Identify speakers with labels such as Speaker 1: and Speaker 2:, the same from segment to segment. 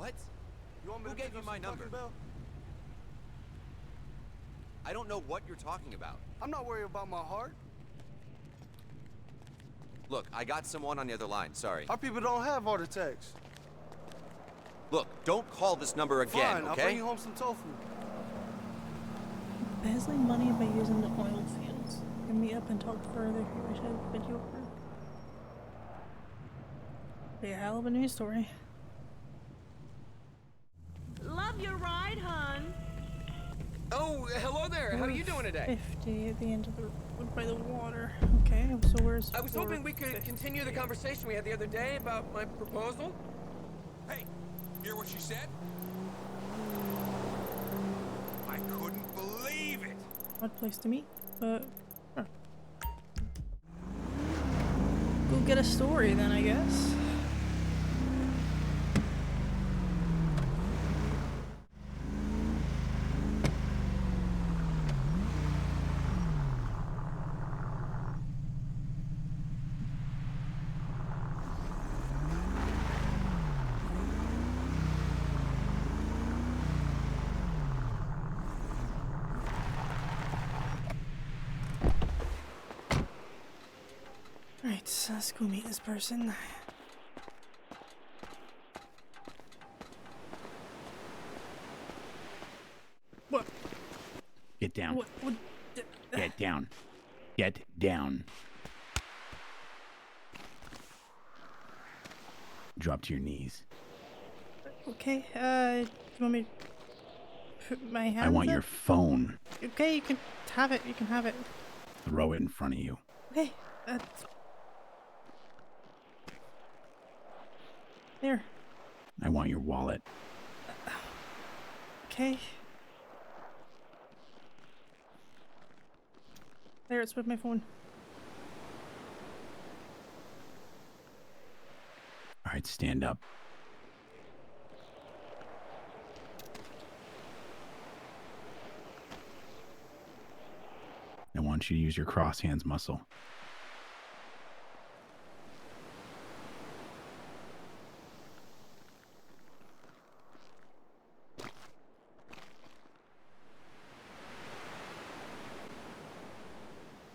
Speaker 1: What?
Speaker 2: You want me
Speaker 1: Who
Speaker 2: to
Speaker 1: gave
Speaker 2: pick
Speaker 1: you
Speaker 2: up
Speaker 1: my
Speaker 2: some
Speaker 1: number?
Speaker 2: Taco Bell?
Speaker 1: I don't know what you're talking about.
Speaker 2: I'm not worried about my heart.
Speaker 1: Look, I got someone on the other line. Sorry.
Speaker 2: Our people don't have heart attacks.
Speaker 1: Look, don't call this number again,
Speaker 2: Fine,
Speaker 1: okay?
Speaker 2: I'll bring you home some tofu.
Speaker 3: Embezzling money by using the oil fields. Can meet up and talk further if you wish a video proof. Be a hell of a news story.
Speaker 4: Love your ride, hun.
Speaker 5: Oh, hello there. How are you doing today?
Speaker 3: 50 at the end of the road by the water. Okay, so where's
Speaker 5: I was hoping we could
Speaker 3: 450?
Speaker 5: continue the conversation we had the other day about my proposal.
Speaker 6: Hey, hear what she said? I couldn't believe it.
Speaker 3: Odd place to meet, but huh. Go get a story then, I guess. Alright, so let's go meet this person. What?
Speaker 7: Get down.
Speaker 3: What?
Speaker 7: Get down. Get down. Drop to your knees.
Speaker 3: Okay, you want me to put my hand
Speaker 7: I want
Speaker 3: up?
Speaker 7: your phone.
Speaker 3: Okay, you can have it. You can have it.
Speaker 7: Throw it in front of you.
Speaker 3: Okay, that's... There.
Speaker 7: I want your wallet.
Speaker 3: Okay. There, it's with my phone.
Speaker 7: All right, stand up. I want you to use your cross hands muscle.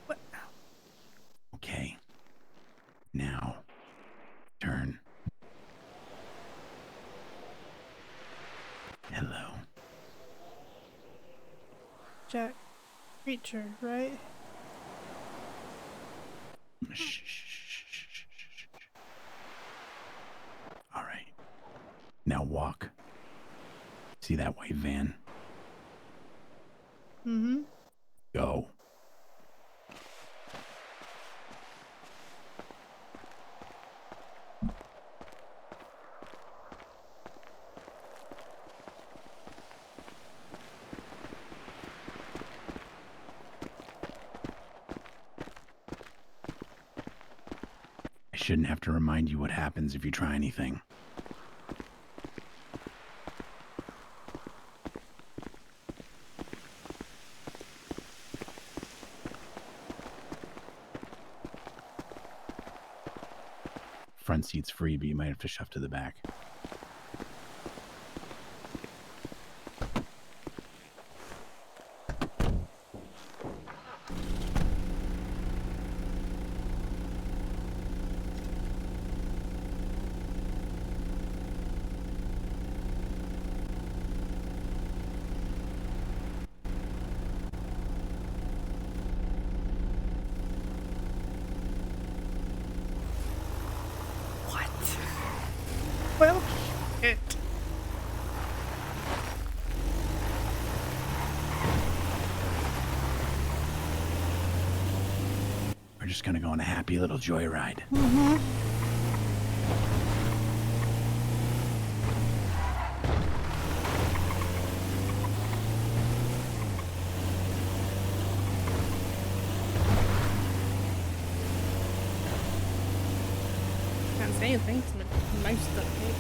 Speaker 3: What?
Speaker 7: Okay. Now, turn. Hello.
Speaker 3: Jack Reacher, right?
Speaker 7: Shh. All right. Now walk. See that white van?
Speaker 3: Mm-hmm.
Speaker 7: Go. I shouldn't have to remind you what happens if you try anything. Front seat's free, but you might have to shove to the back.
Speaker 3: Well, shit.
Speaker 7: We're just gonna go on a happy little joyride.
Speaker 3: Mm-hmm. Can't say anything. It's my mouse stuck here.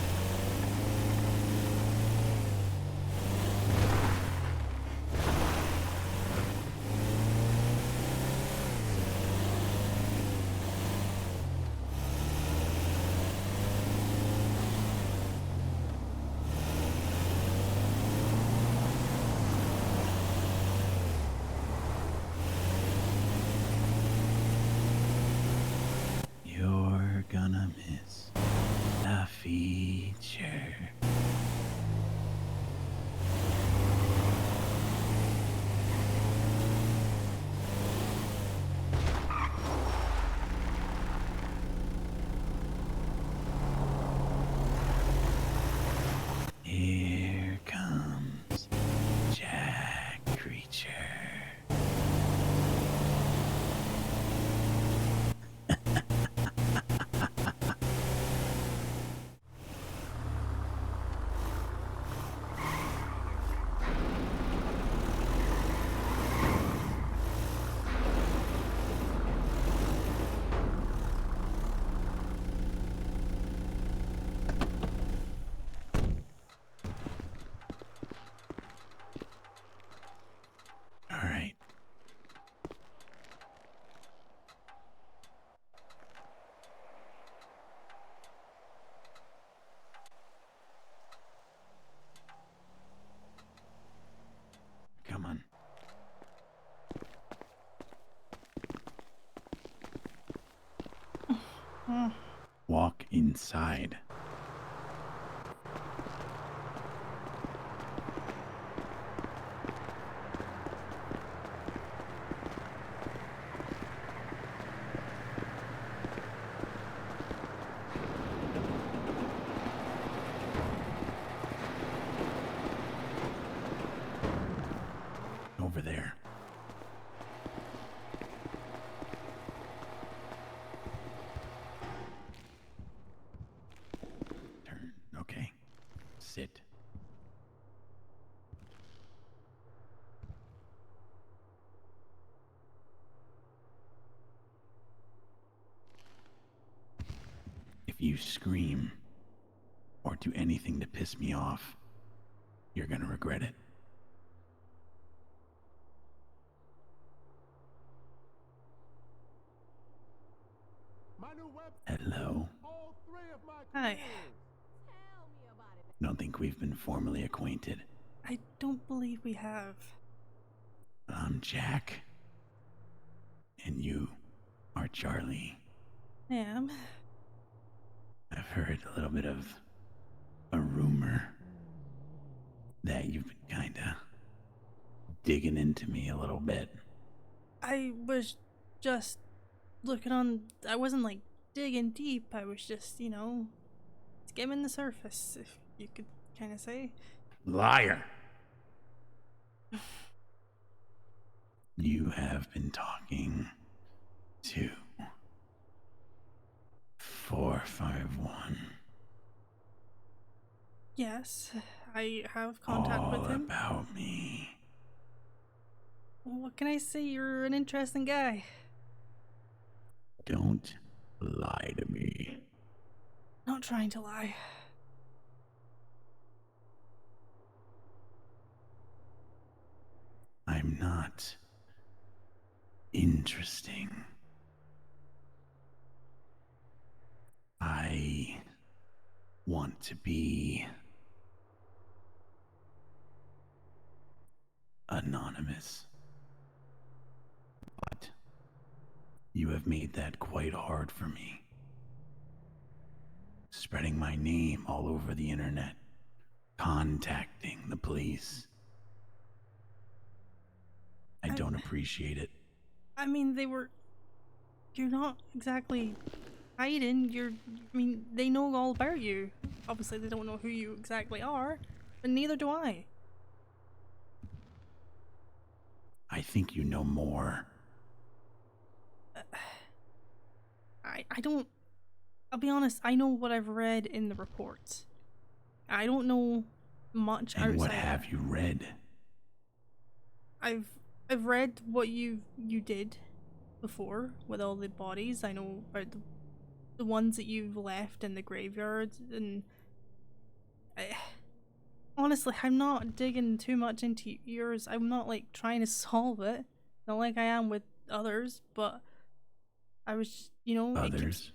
Speaker 7: Walk inside. Over there. Turn. Okay. Sit. If you scream or do anything to piss me off, you're gonna regret it. Hello.
Speaker 3: Hi.
Speaker 7: Don't think we've been formally acquainted.
Speaker 3: I don't believe we have.
Speaker 7: I'm Jack. And you are Charlie.
Speaker 3: Ma'am.
Speaker 7: I've heard a little bit of a rumor that you've been kinda digging into me a little bit.
Speaker 3: I was just looking on. I wasn't like digging deep. I was just, skimming the surface, if you could kind of say.
Speaker 7: Liar! You have been talking to 451.
Speaker 3: Yes, I have contact with him.
Speaker 7: All about me.
Speaker 3: What can I say? You're an interesting guy.
Speaker 7: Don't lie to me.
Speaker 3: Not trying to lie.
Speaker 7: I'm not interesting. I want to be anonymous. But you have made that quite hard for me. Spreading my name all over the internet, contacting the police. I don't appreciate it.
Speaker 3: I mean, you're not exactly hiding. They know all about you. Obviously, they don't know who you exactly are, but neither do I.
Speaker 7: I think you know more.
Speaker 3: I don't. I'll be honest, I know what I've read in the reports. I don't know much outside.
Speaker 7: And what have you read?
Speaker 3: I've read what you did before with all the bodies. I know about the ones that you've left in the graveyard, and honestly, I'm not digging too much into yours. I'm not like trying to solve it, not like I am with others, but I was,
Speaker 7: Others?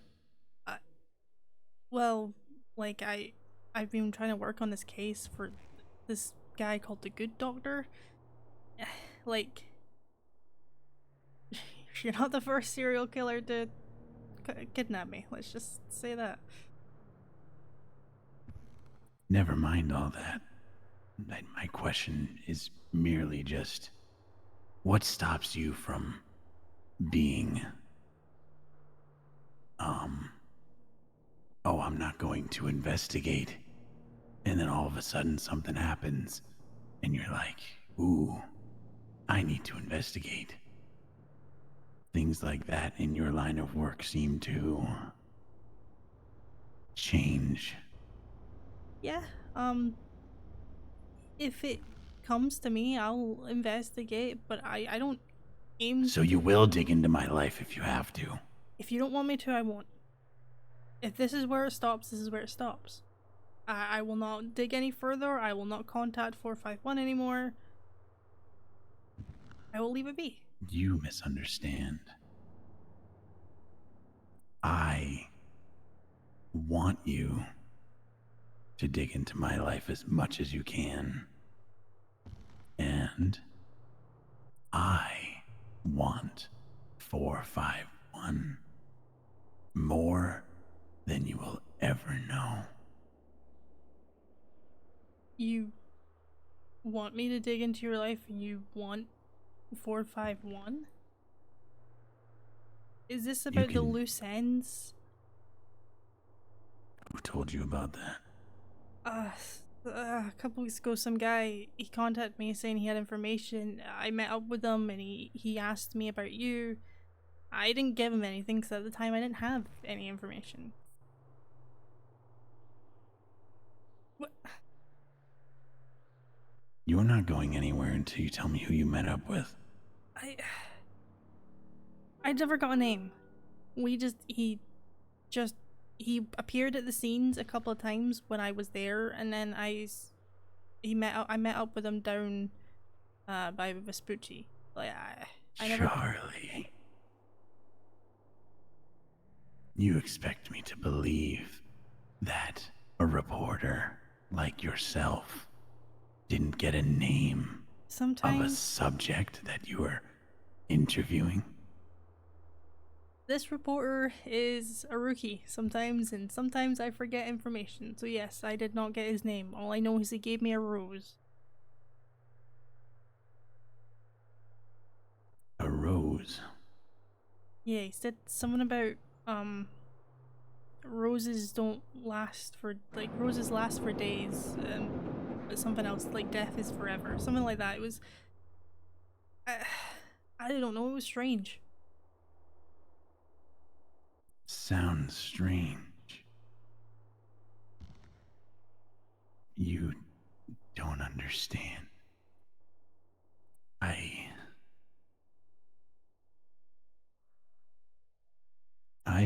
Speaker 3: Well, like I've been trying to work on this case for this guy called the Good Doctor. Like, you're not the first serial killer to kidnap me. Let's just say that.
Speaker 7: Never mind all that. My question is merely just, what stops you from being, oh, I'm not going to investigate. And then all of a sudden something happens and you're like, ooh, I need to investigate. Things like that in your line of work seem to change.
Speaker 3: Yeah, if it comes to me, I'll investigate, but I don't aim.
Speaker 7: So you will dig into my life if you have to.
Speaker 3: If you don't want me to, I won't. If this is where it stops, this is where it stops. I will not dig any further. I will not contact 451 anymore. I will leave it be.
Speaker 7: You misunderstand. I want you to dig into my life as much as you can. And I want 451 more than you will ever know.
Speaker 3: You want me to dig into your life and you want 451? Is this about the
Speaker 7: can-
Speaker 3: loose ends?
Speaker 7: Who told you about that?
Speaker 3: A couple weeks ago, some guy, he contacted me saying he had information. I met up with him and he asked me about you. I didn't give him anything because at the time I didn't have any information. What?
Speaker 7: You're not going anywhere until you tell me who you met up with.
Speaker 3: I never got a name. He appeared at the scenes a couple of times when I was there, and then I met up with him down by Vespucci. Like I never.
Speaker 7: Charlie. You expect me to believe that a reporter like yourself didn't get a name of a
Speaker 3: Sometimes
Speaker 7: subject that you were interviewing?
Speaker 3: this reporter is a rookie sometimes, and sometimes I forget information. So yes, I did not get his name. All I know is he gave me a rose.
Speaker 7: A rose?
Speaker 3: Yeah, he said something about roses don't last for roses last for days, but something else like death is forever. Something like that. It was I don't know, it was strange.
Speaker 7: Sounds strange. You don't understand. I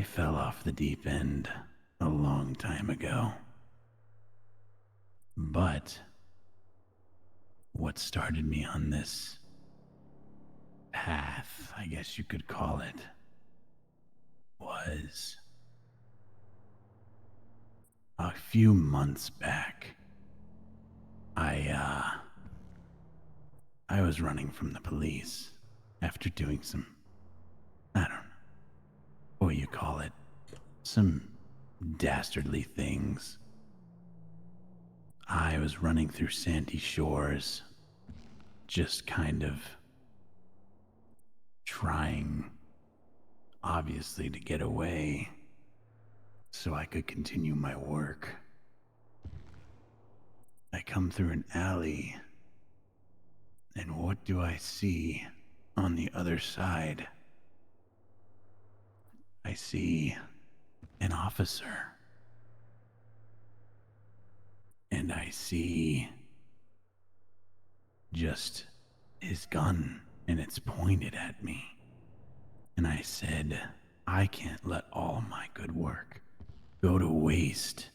Speaker 7: fell off the deep end a long time ago. But what started me on this path, I guess you could call it, was a few months back. I was running from the police after doing some, I don't know, what you call it, some dastardly things. I was running through Sandy Shores, just kind of trying, obviously, to get away so I could continue my work. I come through an alley, and what do I see on the other side? I see an officer. And I see just his gun, and it's pointed at me. And I said, I can't let all my good work go to waste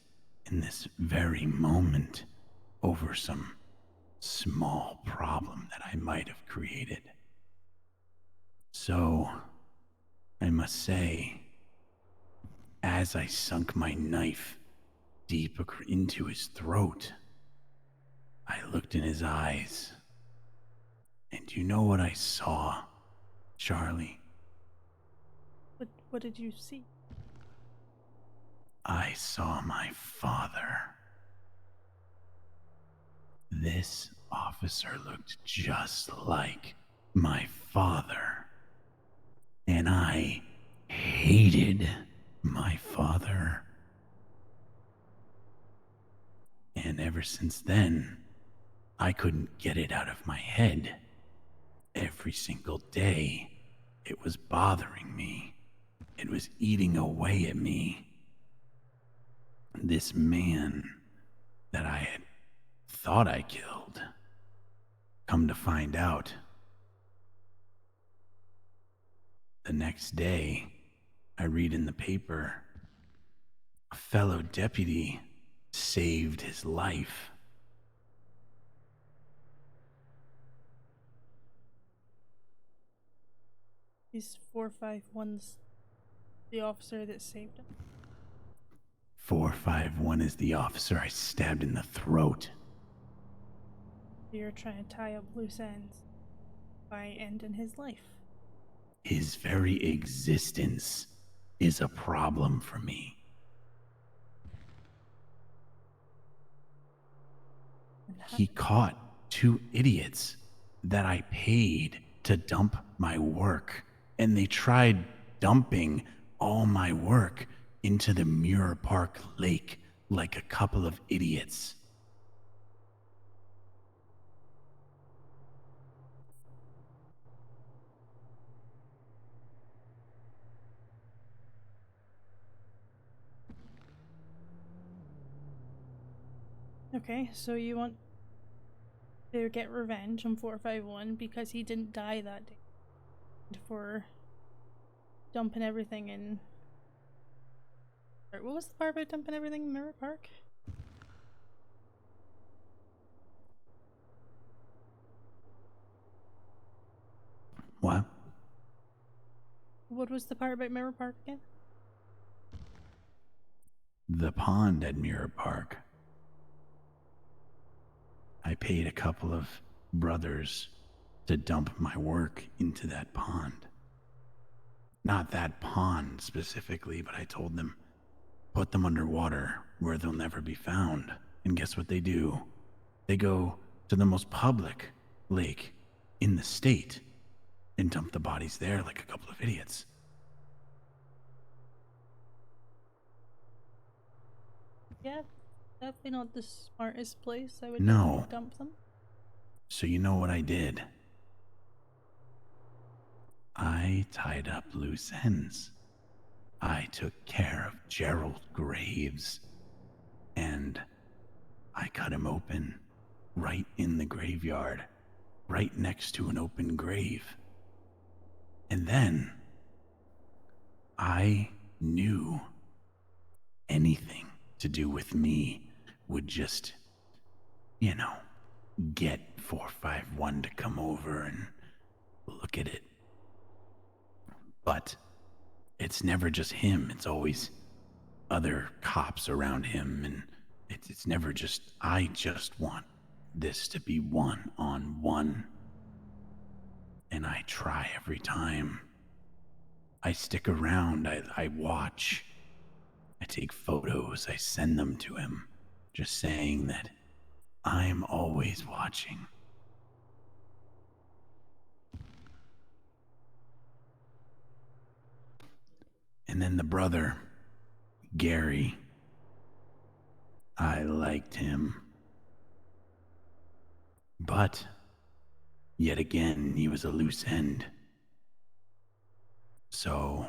Speaker 7: in this very moment over some small problem that I might have created. So, I must say, as I sunk my knife deep into his throat, I looked in his eyes, and you know what I saw, Charlie?
Speaker 3: What did you see?
Speaker 7: I saw my father. This officer looked just like my father, and I hated my father. And ever since then, I couldn't get it out of my head. Every single day, it was bothering me. It was eating away at me. This man that I had thought I killed, come to find out, the next day, I read in the paper, a fellow deputy saved his life.
Speaker 3: Is 451's the officer that saved him?
Speaker 7: 451 is the officer I stabbed in the throat.
Speaker 3: You're trying to tie up loose ends by ending his life.
Speaker 7: His very existence is a problem for me. he caught 2 idiots that I paid to dump my work, and they tried dumping all my work into the Mirror Park Lake like a couple of idiots.
Speaker 3: Okay, so you want to get revenge on 451 because he didn't die that day for dumping everything in. What was the part about dumping everything in Mirror Park?
Speaker 7: What?
Speaker 3: What was the part about Mirror Park again?
Speaker 7: The pond at Mirror Park. I paid a couple of brothers to dump my work into that pond. Not that pond specifically, but I told them, put them underwater where they'll never be found. And guess what they do? They go to the most public lake in the state and dump the bodies there like a couple of idiots.
Speaker 3: Yeah, definitely not the smartest place. I would
Speaker 7: No.
Speaker 3: dump them.
Speaker 7: So you know what I did? I tied up loose ends. I took care of Gerald Graves, and I cut him open right in the graveyard, right next to an open grave. And then I knew anything to do with me would just, get 451 to come over and look at it. But it's never just him. It's always other cops around him, and it's never just, I just want this to be one-on-one. And I try every time. I stick around, I watch. I take photos, I send them to him, just saying that I'm always watching. And then the brother, Gary, I liked him. But, yet again, he was a loose end. So,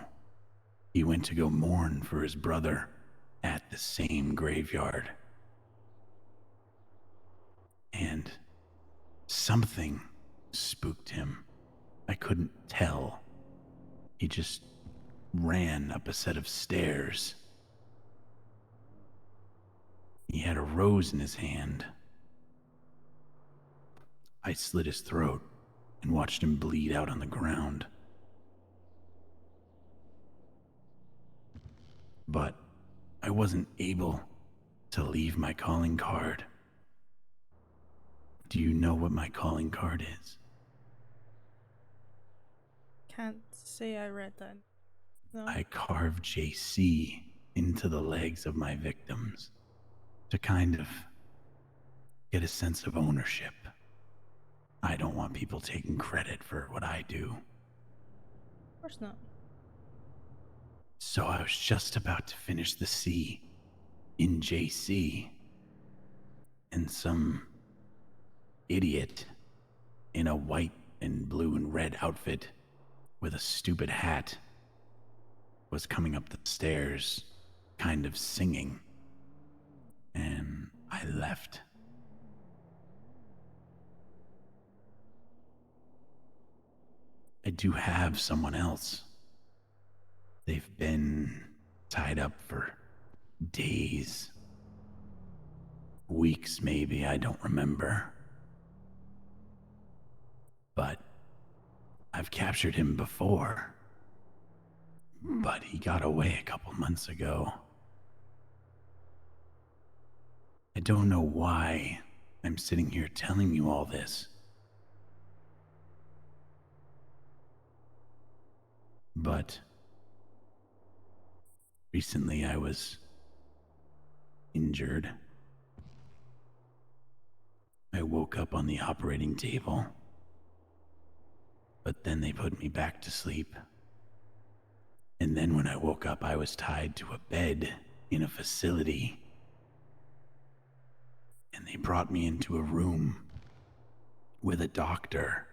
Speaker 7: he went to go mourn for his brother at the same graveyard. And something spooked him. I couldn't tell. He just ran up a set of stairs. He had a rose in his hand. I slit his throat and watched him bleed out on the ground. But I wasn't able to leave my calling card. Do you know what my calling card is?
Speaker 3: Can't say I read that. No.
Speaker 7: I carved JC into the legs of my victims to kind of get a sense of ownership. I don't want people taking credit for what I do.
Speaker 3: Of course not.
Speaker 7: So I was just about to finish the C in JC, and some idiot in a white and blue and red outfit with a stupid hat was coming up the stairs, kind of singing, and I left. I do have someone else. They've been tied up for days, weeks maybe, I don't remember. But I've captured him before. But he got away a couple months ago. I don't know why I'm sitting here telling you all this. But recently I was injured. I woke up on the operating table, but then they put me back to sleep. And then when I woke up, I was tied to a bed in a facility. And they brought me into a room with a doctor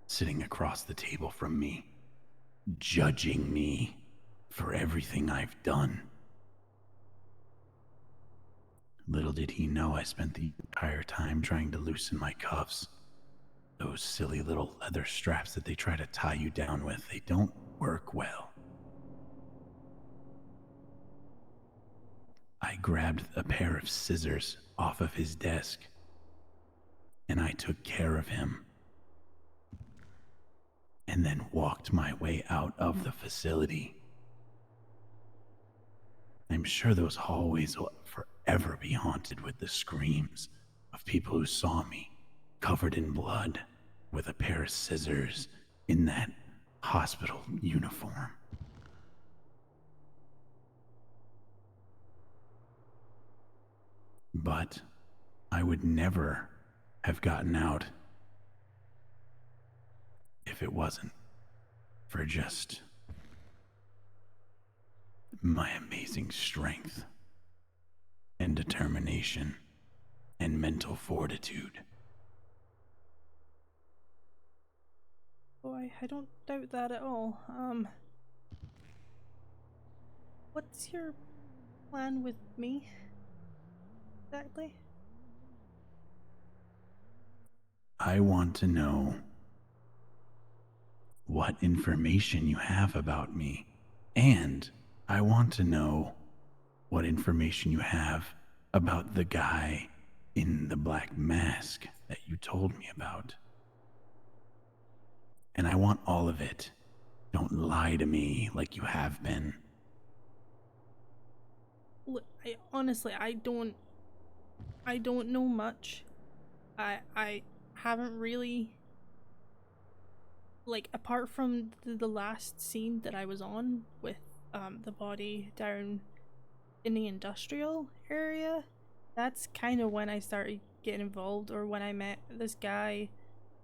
Speaker 7: sitting across the table from me, judging me for everything I've done. Little did he know I spent the entire time trying to loosen my cuffs. Those silly little leather straps that they try to tie you down with, they don't work well. I grabbed a pair of scissors off of his desk, and I took care of him, and then walked my way out of the facility. I'm sure those hallways will forever be haunted with the screams of people who saw me covered in blood with a pair of scissors in that hospital uniform. But I would never have gotten out if it wasn't for just my amazing strength and determination and mental fortitude.
Speaker 3: Oh, I don't doubt that at all. What's your plan with me? Exactly?
Speaker 7: I want to know what information you have about me, and I want to know what information you have about the guy in the black mask that you told me about. And I want all of it. Don't lie to me like you have been.
Speaker 3: Look, honestly, I don't know much. I haven't really, like, apart from the last scene that I was on with the body down in the industrial area, that's kind of when I started getting involved, or when I met this guy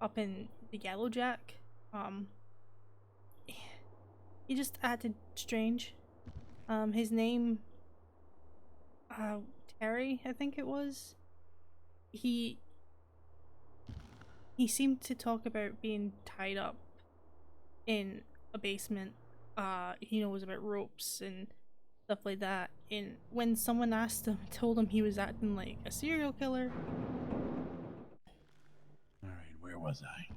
Speaker 3: up in the Yellow Jack. He just acted strange. His name, Terry, I think it was. He seemed to talk about being tied up in a basement. He knows about ropes and stuff like that. And when someone told him he was acting like a serial killer.
Speaker 7: Alright, where was I?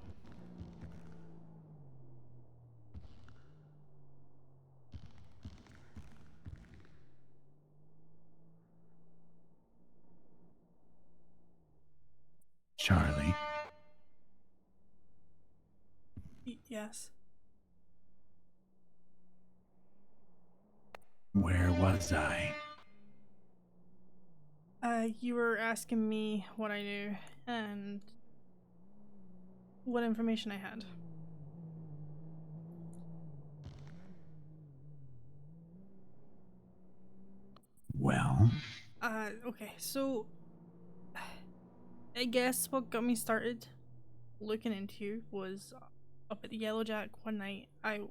Speaker 7: Charlie.
Speaker 3: Yes.
Speaker 7: Where was I?
Speaker 3: You were asking me what I knew and what information I had.
Speaker 7: Well,
Speaker 3: Okay, so I guess what got me started looking into you was up at the Yellow Jack one night. I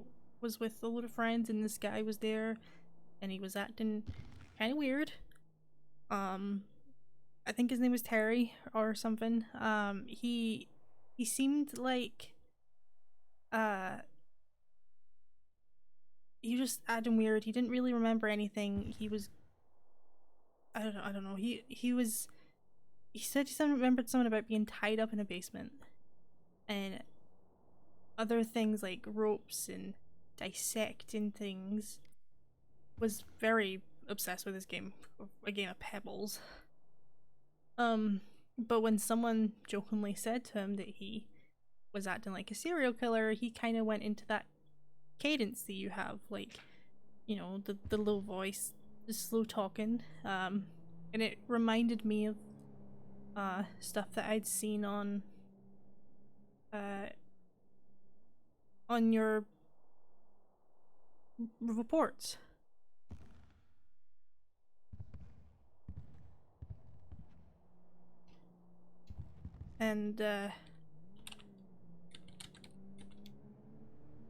Speaker 3: was with a load of friends and this guy was there and he was acting kind of weird. I think his name was Terry or something. He seemed like he was just acting weird. He didn't really remember anything. He was, I don't know. He said he remembered something about being tied up in a basement and other things like ropes and dissecting things. Was very obsessed with this game, a game of pebbles. But when someone jokingly said to him that he was acting like a serial killer, he kind of went into that cadence that you have, like, you know, the low voice, the slow talking, and it reminded me of stuff that I'd seen on your reports. and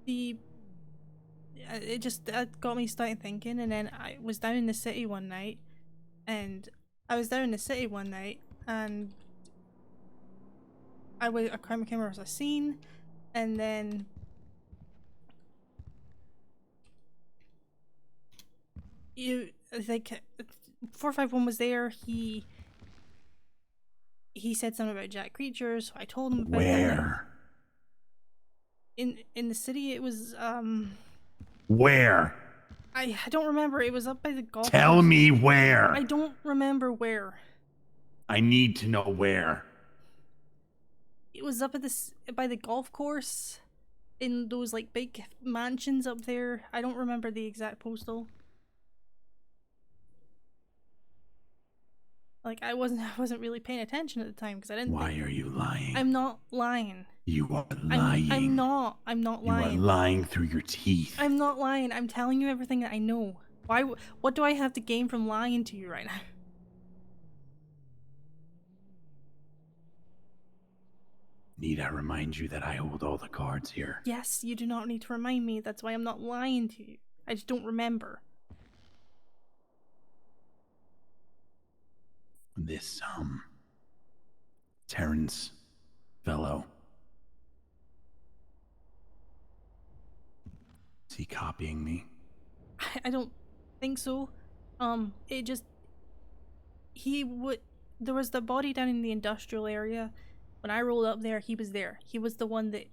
Speaker 3: it just got me starting thinking. And then I was down in the city one night, and a crime camera was seen, and then like 451 was there. He said something about Jack creatures, so I told him about
Speaker 7: Where?
Speaker 3: that. In the city. It was
Speaker 7: Where?
Speaker 3: I don't remember. It was up by the golf
Speaker 7: Tell
Speaker 3: course.
Speaker 7: me where.
Speaker 3: I don't remember where.
Speaker 7: I need to know where.
Speaker 3: It was up at by the golf course, in those like big mansions up there. I don't remember the exact postal. Like I wasn't really paying attention at the time because I didn't.
Speaker 7: Why are you lying?
Speaker 3: I'm not lying.
Speaker 7: You are lying.
Speaker 3: I'm not lying.
Speaker 7: You are lying through your teeth.
Speaker 3: I'm not lying. I'm telling you everything that I know. What do I have to gain from lying to you right now?
Speaker 7: Need I remind you that I hold all the cards here?
Speaker 3: Yes, you do not need to remind me. That's why I'm not lying to you. I just don't remember.
Speaker 7: This, Terrence fellow. Is he copying me?
Speaker 3: I don't think so. It just... There was the body down in the industrial area. When I rolled up there, he was there. He was the one that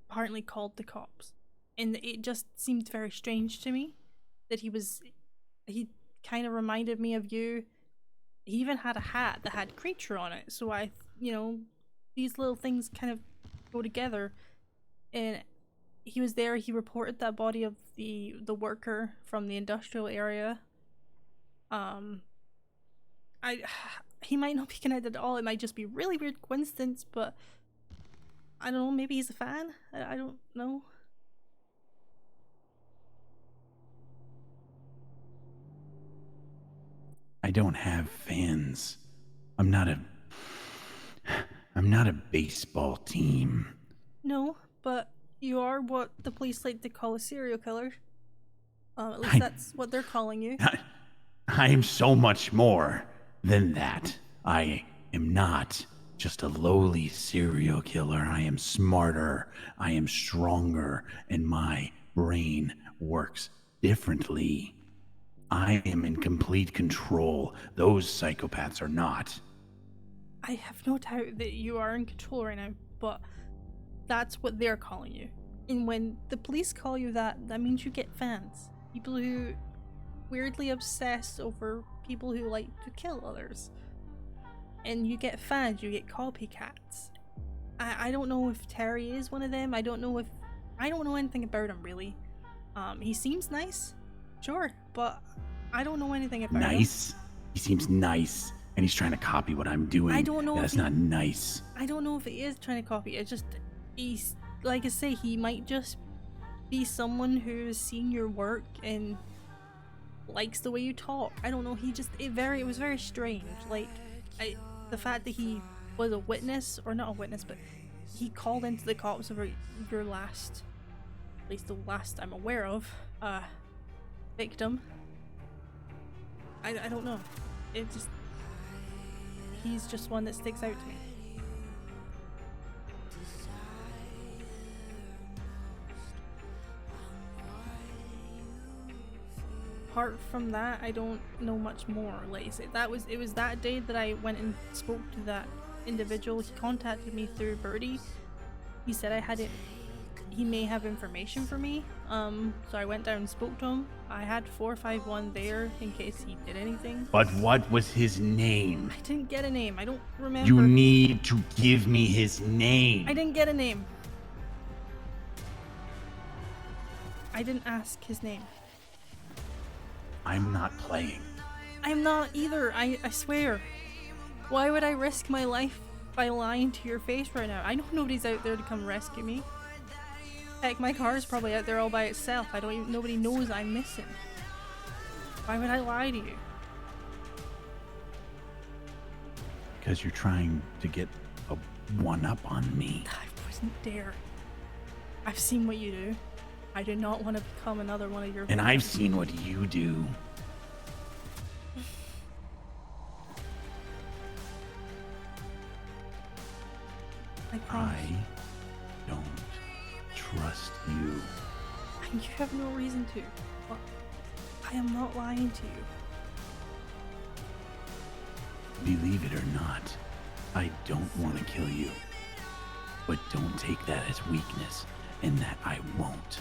Speaker 3: apparently called the cops. And it just seemed very strange to me that he kind of reminded me of you. He even had a hat that had creature on it. So these little things kind of go together. And he was there. He reported that body of the worker from the industrial area. He might not be connected at all. It might just be really weird coincidence, but I don't know, maybe he's a fan? I don't know.
Speaker 7: I don't have fans. I'm not a baseball team.
Speaker 3: No, but you are what the police like to call a serial killer. At least that's what they're calling you.
Speaker 7: I am so much more than that. I am not just a lowly serial killer. I am smarter, I am stronger, and my brain works differently. I am in complete control. Those psychopaths are not.
Speaker 3: I have no doubt that you are in control right now, but that's what they're calling you. And when the police call you that, that means you get fans. People who weirdly obsess over people who like to kill others. And you get fans, you get copycats. I don't know if Terry is one of them. I don't know anything about him really. He seems nice, sure, but I don't know anything about him.
Speaker 7: Nice? He seems nice, and he's trying to copy what I'm doing.
Speaker 3: I don't know.
Speaker 7: That's not nice.
Speaker 3: I don't know if he is trying to copy. It's just, he's, like I say, he might just be someone who's seen your work and likes the way you talk. I don't know. It was very strange. Like, the fact that he was a witness, or not a witness, but he called into the cops over your last, at least the last I'm aware of, victim. I don't know. He's just one that sticks out to me. Apart from that, I don't know much more. Like I said, it was that day that I went and spoke to that individual. He contacted me through Birdie. He said he may have information for me. So I went down and spoke to him. I had 451 there in case he did anything.
Speaker 7: But what was his name?
Speaker 3: I didn't get a name. I don't remember.
Speaker 7: You need to give me his name.
Speaker 3: I didn't get a name. I didn't ask his name.
Speaker 7: I'm not playing.
Speaker 3: I'm not either, I swear. Why would I risk my life by lying to your face right now? I know nobody's out there to come rescue me. Heck, my car is probably out there all by itself. Nobody knows I'm missing. Why would I lie to you?
Speaker 7: Because you're trying to get one up on me.
Speaker 3: I wouldn't dare. I've seen what you do. I do not want to become another one of your
Speaker 7: And I've
Speaker 3: victims.
Speaker 7: seen what you do.
Speaker 3: I promise.
Speaker 7: I don't trust you.
Speaker 3: You have no reason to. Well, I am not lying to you.
Speaker 7: Believe it or not, I don't want to kill you. But don't take that as weakness, and that I won't.